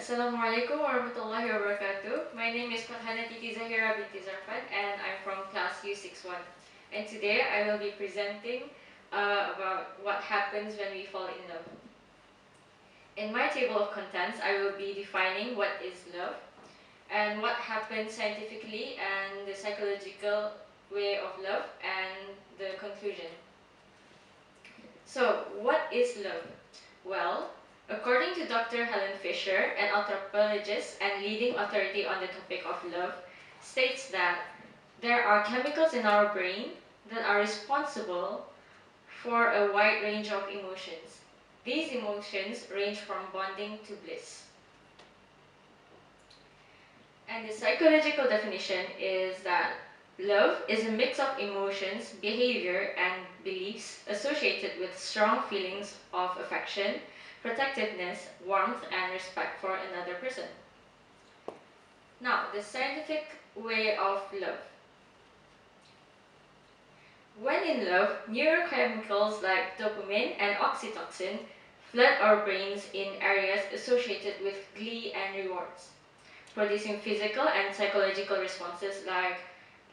Assalamualaikum warahmatullahi wabarakatuh. My name is Fathana and I'm from class U61. And today I will be presenting about what happens when we fall in love. In my table of contents, I will be defining what is love and what happens scientifically and the psychological way of love and the conclusion. So, what is love? Well, according to Dr. Helen Fisher, an anthropologist and leading authority on the topic of love, states that there are chemicals in our brain that are responsible for a wide range of emotions. These emotions range from bonding to bliss. And the psychological definition is that love is a mix of emotions, behavior, and beliefs associated with strong feelings of affection, protectiveness, warmth, and respect for another person. Now, the scientific way of love. When in love, neurochemicals like dopamine and oxytocin flood our brains in areas associated with glee and rewards, producing physical and psychological responses like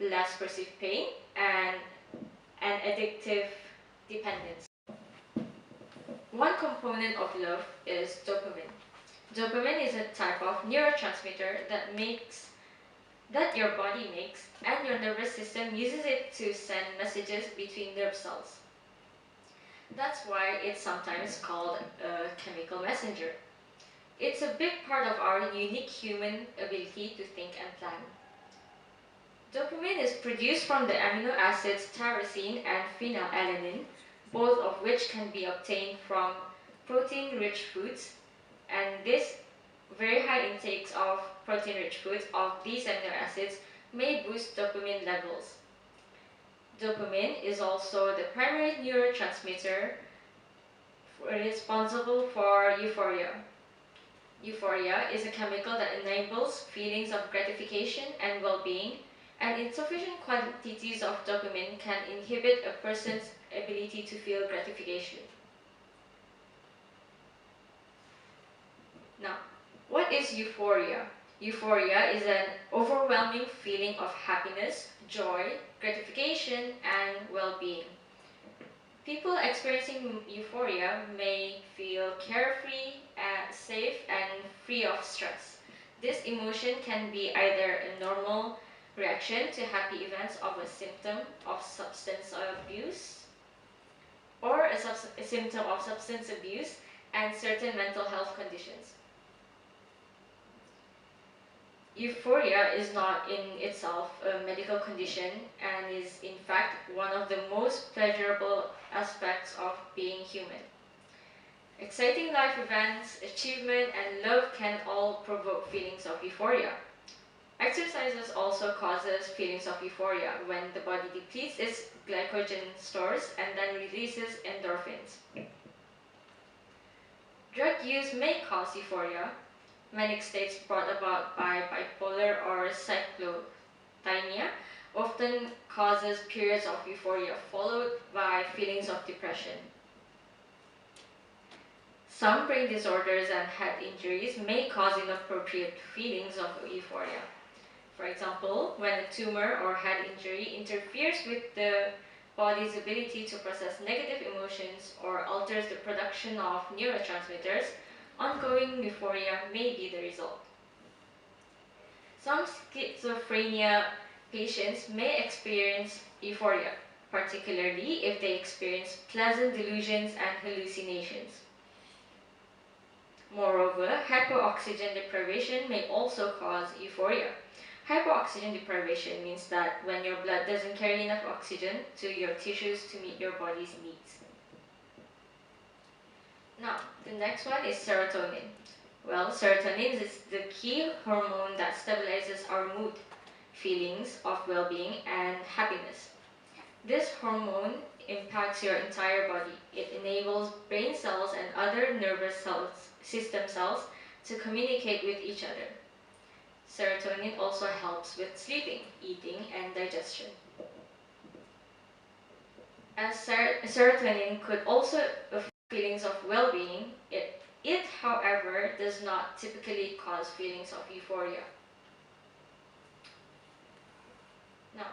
less perceived pain and an addictive dependence. One component of love is dopamine. Dopamine is a type of neurotransmitter that your body makes, and your nervous system uses it to send messages between nerve cells. That's why it's sometimes called a chemical messenger. It's a big part of our unique human ability to think and plan. Dopamine is produced from the amino acids tyrosine and phenylalanine, both of which can be obtained from protein-rich foods, and this very high intakes of protein-rich foods of these amino acids may boost dopamine levels. Dopamine is also the primary neurotransmitter responsible for euphoria. Euphoria is a chemical that enables feelings of gratification and well-being, and insufficient quantities of dopamine can inhibit a person's ability to feel gratification. Now, what is euphoria? Euphoria is an overwhelming feeling of happiness, joy, gratification, and well-being. People experiencing euphoria may feel carefree, safe, and free of stress. This emotion can be either a normal reaction to happy events of a symptom of substance abuse, or a symptom of substance abuse and certain mental health conditions. Euphoria is not in itself a medical condition and is in fact one of the most pleasurable aspects of being human. Exciting life events, achievement, and love can all provoke feelings of euphoria. Exercises also causes feelings of euphoria when the body depletes its glycogen stores and then releases endorphins. Drug use may cause euphoria. Manic states brought about by bipolar or cyclothymia often causes periods of euphoria followed by feelings of depression. Some brain disorders and head injuries may cause inappropriate feelings of euphoria. For example, when a tumor or head injury interferes with the body's ability to process negative emotions or alters the production of neurotransmitters, ongoing euphoria may be the result. Some schizophrenia patients may experience euphoria, particularly if they experience pleasant delusions and hallucinations. Moreover, hypoxygen deprivation may also cause euphoria. Hypoxygen deprivation means that when your blood doesn't carry enough oxygen to your tissues to meet your body's needs. Now, the next one is serotonin. Well, serotonin is the key hormone that stabilizes our mood, feelings of well-being, and happiness. This hormone impacts your entire body. It enables brain cells and other nervous system cells to communicate with each other. Serotonin also helps with sleeping, eating, and digestion. As serotonin could also affect feelings of well-being, it however, does not typically cause feelings of euphoria. Now,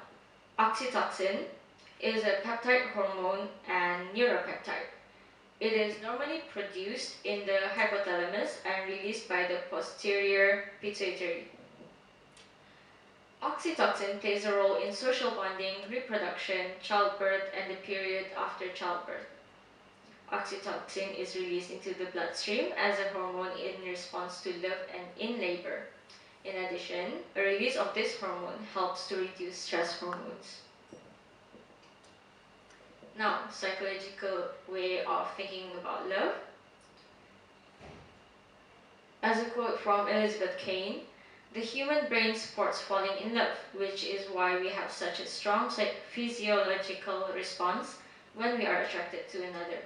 oxytocin is a peptide hormone and neuropeptide. It is normally produced in the hypothalamus and released by the posterior pituitary. Oxytocin plays a role in social bonding, reproduction, childbirth, and the period after childbirth. Oxytocin is released into the bloodstream as a hormone in response to love and in labor. In addition, a release of this hormone helps to reduce stress hormones. Now, psychological way of thinking about love. As a quote from Elizabeth Kane, the human brain supports falling in love, which is why we have such a strong physiological response when we are attracted to another.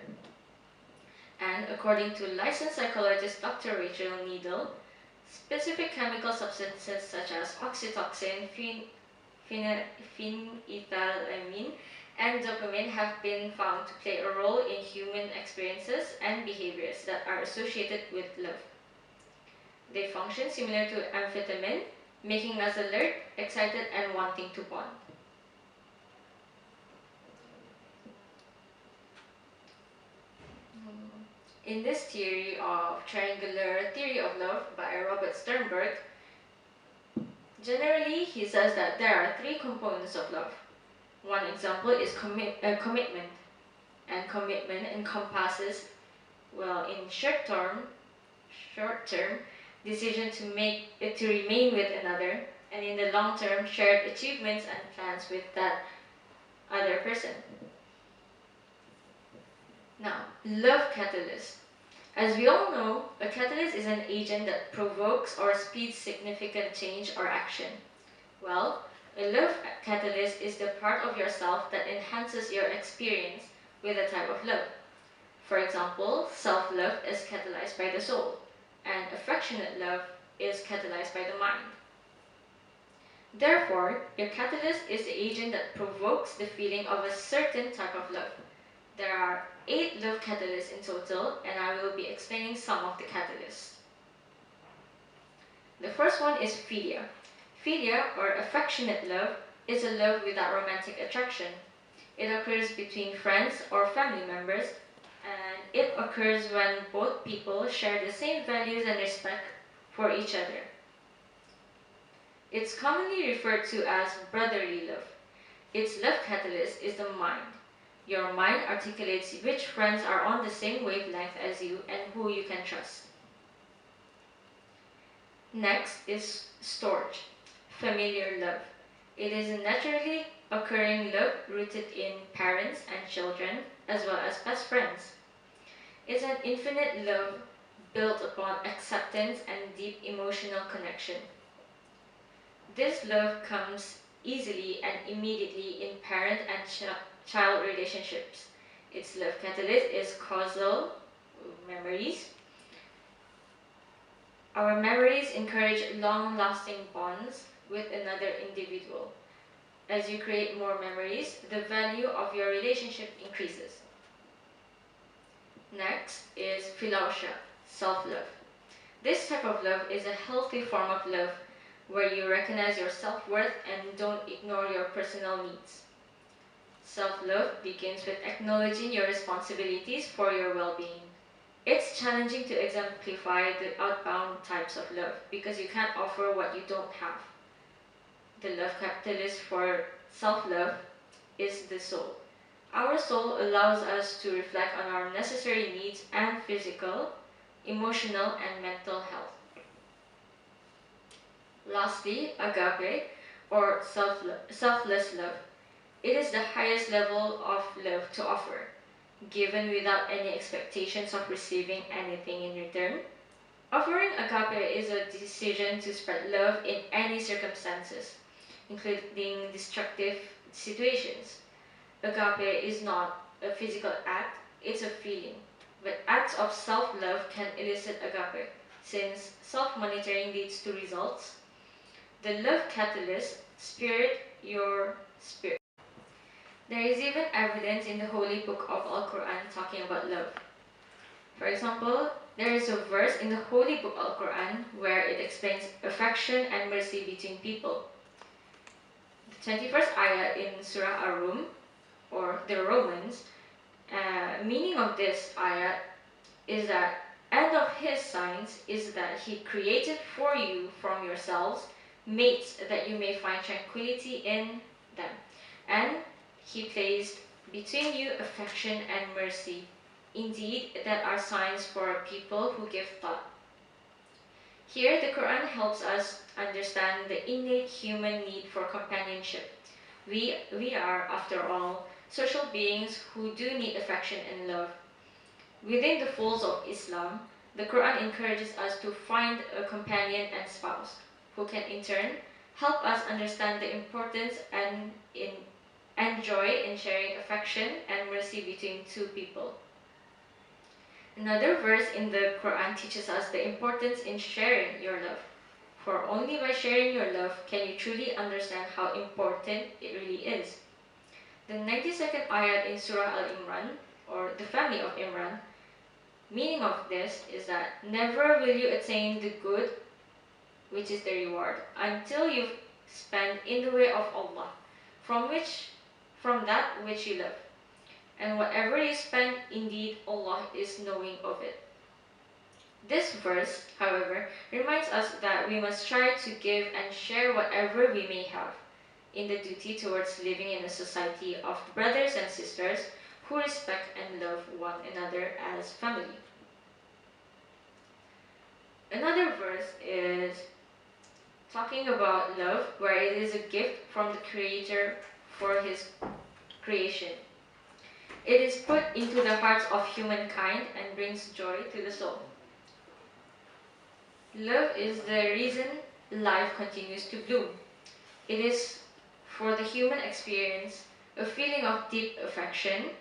And according to licensed psychologist Dr. Rachel Needle, specific chemical substances such as oxytocin, phenylethylamine, and dopamine have been found to play a role in human experiences and behaviors that are associated with love. They function similar to amphetamine, making us alert, excited, and wanting to bond. In this theory of triangular theory of love by Robert Sternberg, generally he says that there are three components of love. One example is commitment, and commitment encompasses, well, in short term, decision to remain with another, and in the long term, shared achievements and plans with that other person. Now, love catalyst. As we all know, a catalyst is an agent that provokes or speeds significant change or action. Well, a love catalyst is the part of yourself that enhances your experience with a type of love. For example, self-love is catalyzed by the soul, and affectionate love is catalyzed by the mind. Therefore, your catalyst is the agent that provokes the feeling of a certain type of love. There are 8 love catalysts in total, and I will be explaining some of the catalysts. The first one is philia. Philia, or affectionate love, is a love without romantic attraction. It occurs between friends or family members, and it occurs when both people share the same values and respect for each other. It's commonly referred to as brotherly love. Its love catalyst is the mind. Your mind articulates which friends are on the same wavelength as you and who you can trust. Next is storge, familiar love. It is a naturally occurring love rooted in parents and children, as well as best friends. It's an infinite love built upon acceptance and deep emotional connection. This love comes easily and immediately in parent and child relationships. Its love catalyst is causal memories. Our memories encourage long-lasting bonds with another individual. As you create more memories, the value of your relationship increases. Next is philautia, self-love. This type of love is a healthy form of love where you recognize your self-worth and don't ignore your personal needs. Self-love begins with acknowledging your responsibilities for your well-being. It's challenging to exemplify the outbound types of love because you can't offer what you don't have. The love catalyst for self-love is the soul. Our soul allows us to reflect on our necessary needs and physical, emotional, and mental health. Lastly, agape, or selfless love. It is the highest level of love to offer, given without any expectations of receiving anything in return. Offering agape is a decision to spread love in any circumstances, including destructive situations. Agape is not a physical act, it's a feeling. But acts of self-love can elicit agape, since self-monitoring leads to results. The love catalyst, your spirit. There is even evidence in the Holy Book of Al-Quran talking about love. For example, there is a verse in the Holy Book Al-Quran where it explains affection and mercy between people. The 21st ayah in Surah Ar-Rum, or the Romans, meaning of this ayah is that and of his signs is that he created for you from yourselves mates that you may find tranquility in them, and he placed between you affection and mercy. Indeed, that are signs for a people who give thought. Here, the Quran helps us understand the innate human need for companionship. We are, after all, social beings who do need affection and love. Within the folds of Islam, the Quran encourages us to find a companion and spouse who can in turn help us understand the importance and joy in sharing affection and mercy between two people. Another verse in the Quran teaches us the importance in sharing your love. For only by sharing your love can you truly understand how important it really is. The 92nd ayat in Surah Al-Imran, or the family of Imran, meaning of this is that never will you attain the good, which is the reward, until you spend in the way of Allah, from that which you love. And whatever you spend, indeed Allah is knowing of it. This verse, however, reminds us that we must try to give and share whatever we may have in the duty towards living in a society of brothers and sisters who respect and love one another as family. Another verse is talking about love, where it is a gift from the Creator for His creation. It is put into the hearts of humankind and brings joy to the soul. Love is the reason life continues to bloom. It is, for the human experience, a feeling of deep affection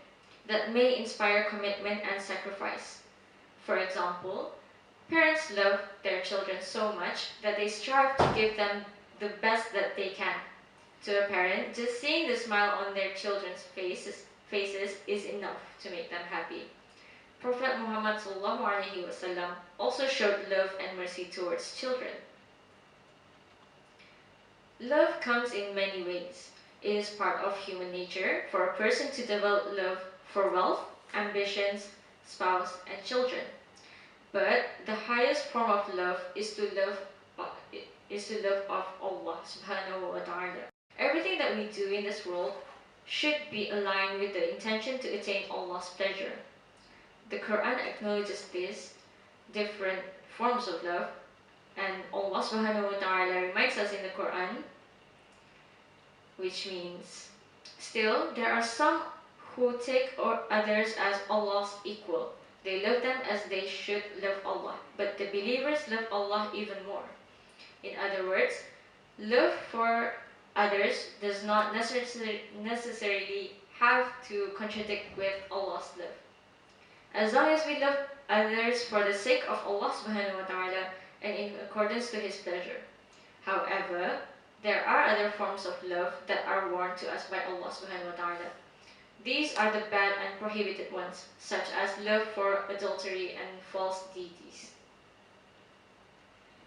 that may inspire commitment and sacrifice. For example, parents love their children so much that they strive to give them the best that they can. To a parent, just seeing the smile on their children's faces is enough to make them happy. Prophet Muhammad ﷺ also showed love and mercy towards children. Love comes in many ways. It is part of human nature for a person to develop love for wealth, ambitions, spouse, and children. But the highest form of love is to love of Allah subhanahu wa ta'ala. Everything that we do in this world should be aligned with the intention to attain Allah's pleasure. The Quran acknowledges these different forms of love, and Allah subhanahu wa ta'ala reminds us in the Quran, which means, still, there are some who take others as Allah's equal. They love them as they should love Allah, but the believers love Allah even more. In other words, love for others does not necessarily have to contradict with Allah's love. As long as we love others for the sake of Allah subhanahu wa ta'ala and in accordance to His pleasure. However, there are other forms of love that are warned to us by Allah subhanahu wa ta'ala. These are the bad and prohibited ones, such as love for adultery and false deities.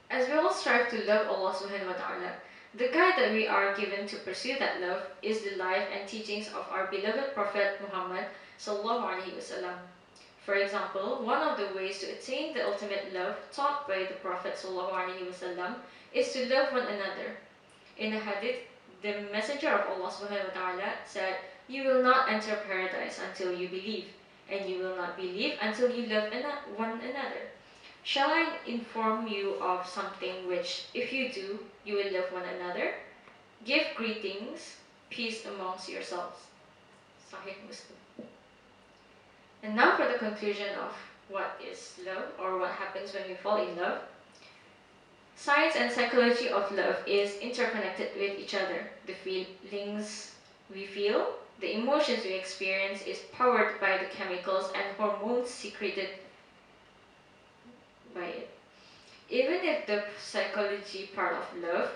As we all strive to love Allah subhanahu wa ta'ala, the guide that we are given to pursue that love is the life and teachings of our beloved Prophet Muhammad sallallahu alaihi wasallam. For example, one of the ways to attain the ultimate love taught by the Prophet sallallahu alaihi wasallam is to love one another. In a hadith, the Messenger of Allah subhanahu wa ta'ala said, "You will not enter paradise until you believe, and you will not believe until you love one another. Shall I inform you of something which, if you do, you will love one another? Give greetings, peace amongst yourselves." Sahih Muslim. And now for the conclusion of what is love, or what happens when we fall in love. Science and psychology of love is interconnected with each other. The feelings we feel, the emotions we experience is powered by the chemicals and hormones secreted by it. Even if the psychology part of love,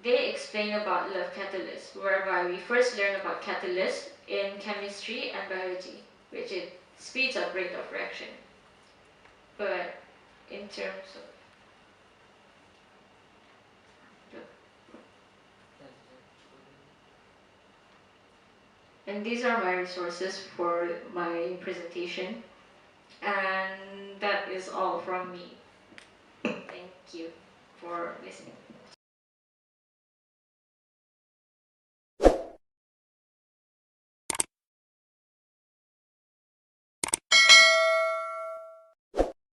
they explain about love catalysts, whereby we first learn about catalysts in chemistry and biology, which is speeds up rate of reaction. But in terms of and these are my resources for my presentation, and that is all from me. Thank you for listening.